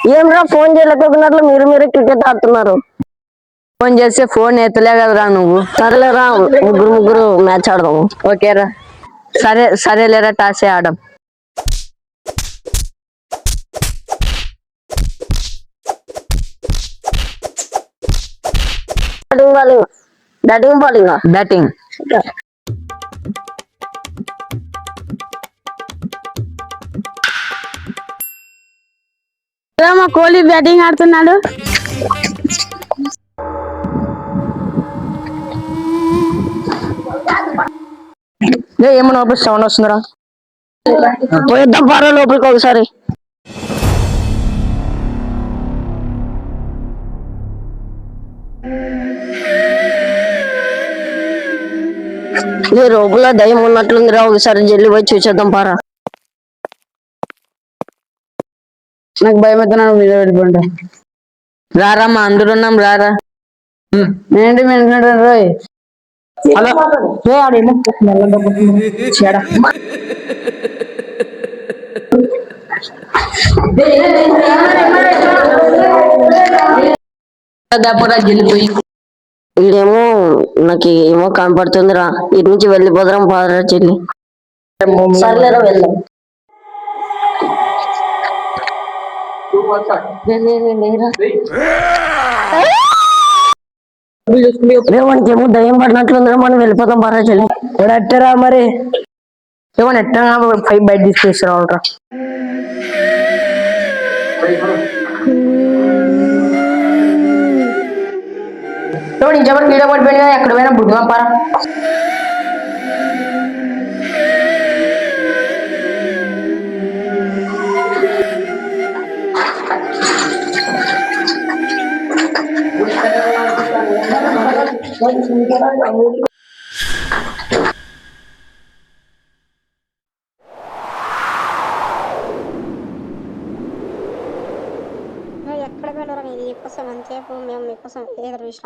ఏమరా ఫోన్ చేయలేకపోతున్నట్లు మీరే క్రికెట్ ఆడుతున్నారు. ఫోన్ చేస్తే ఫోన్ ఎత్తలే కదరా నువ్వు. సరేలేరా ముగ్గురు మ్యాచ్ ఆడదాము. ఓకేరా సరేలేరా టాసే ఆడం. Batting bowling batting. మా కోహ్లీ బ్యాటింగ్ ఆడుతున్నాడు. ఏమన్నా సౌండ్ వస్తుందిరా. పోయిద్దాం పారా లోపలికి ఒకసారి. లోపల దయ్యం ఉన్నట్లుందిరా, ఒకసారి జల్లి పోయి చూసేద్దాం పారా. నాకు భయం అవుతున్నా, మీద వెళ్ళిపోండి. రారా మా అందరు ఉన్నాం రారా. ఏంటి రోయ్ వెళ్ళిపోయి ఇదేమో నాకు ఏమో కనపడుతుందిరా, ఇటు నుంచి వెళ్ళిపోదాం పాదరా చెల్లి. సర్లేరా వెళ్దాం. వానికి ఏమో దయ్యం పడినట్లుందిరా, మనం వెళ్ళిపోదాం పాదరా చెల్లి. ఎట్టరా మరి ఏమన్నా ఎట్టా బయట తీసుకొచ్చిరావురా. ఇంకెవరు నీడ పడిపోయినా ఎక్కడ పోయినా బుద్ధిమా పారా. ఎక్కడ వెళ్ళరా మీకోసం అంతసేపు మేము మీకోసం ఎదురు చూసినాం.